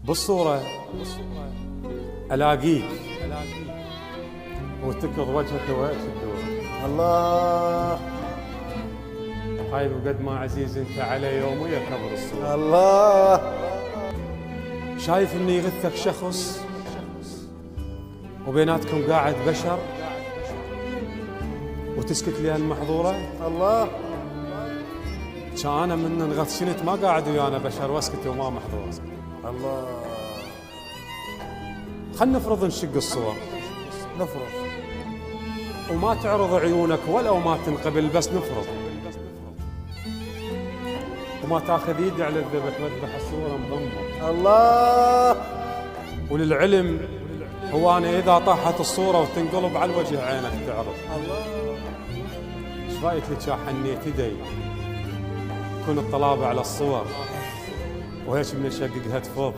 بالصورة ألاقيك وتكض وجهك وهيك تدور. الله هاي وقد ما عزيز انت على يومي كبر الصورة. الله شايف اني يغثك شخص وبيناتكم قاعد بشر وتسكت لي هالمحظورة. الله كان من انغث شنت ما قاعد ويانا بشر واسكت وما محظور. الله خلنا نفرض نشق الصور نفرض وما تعرض عيونك ولو ما تنقبل، بس نفرض وما تاخذ يدي على الذبح مذبح الصورة مضمة. الله وللعلم هو أنا إذا طاحت الصورة وتنقلب على الوجه عينك تعرف. الله ايش رايك لك يا حنيت يدي تكون الطلابة على الصور وهيك من شققها تفض.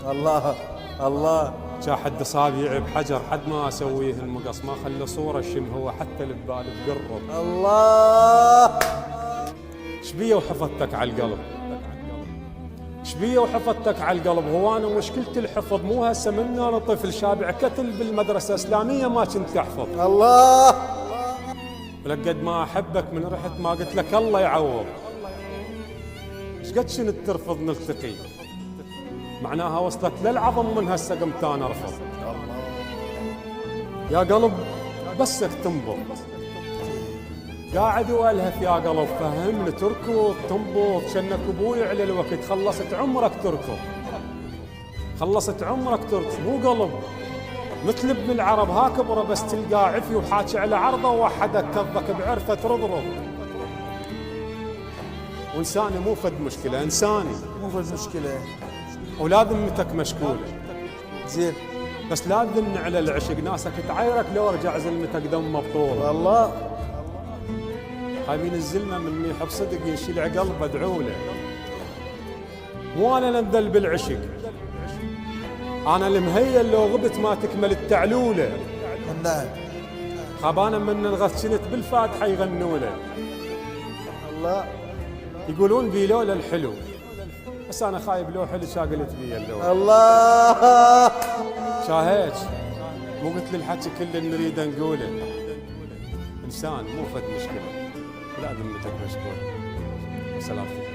الله الله جا حد اصابعي بحجر حد ما اسويه المقص ما خلى صورة شن هو حتى البال تقرب. الله شبيه وحفظتك على القلب، شبيه وحفظتك على القلب. هو انا مشكلتي الحفظ مو هسه من انا طفل شابع كتل بالمدرسة الاسلامية ما كنت احفظ. الله ولقد ما احبك من رحت ما قلت لك الله يعوض. ايش قد شنت ترفض نلتقي معناها وصلت للعظم من هسه قمت انا ارفض. يا قلب بسك تنبض قاعد والهث يا قلب فهمني تركض تنبض شنك ابوي على الوقت خلصت عمرك تركض خلصت عمرك تركض مو قلب مثل ابن العرب ها كبره بس تلقاه عفي وحاكي على عرضه وحدك كظك بعرفه ترضرض. وانساني مو فد مشكله انساني مو في مشكلة ولا ذمتك مشكوله زين. بس لا تذن على العشق ناسك تعايرك لو رجع زلمتك دم مبطوله. الله خايبين الزلمه من يحب صدق يشيل قلبه ادعوا له. مو انا ننذل بالعشق انا المهيل لو غبت ما تكمل التعلوله. نعم خبانا من الغث شنت بالفاتحه يغنوا له. الله يقولون بيلوله الحلو بس انا خايب لو حلو شاقلت بي اللوله. الله شاهيج مو قلت لي الحكي كل اللي نريده نقوله. انسان مو فد مشكله ولا ذمتك مشكوله. سلامتك.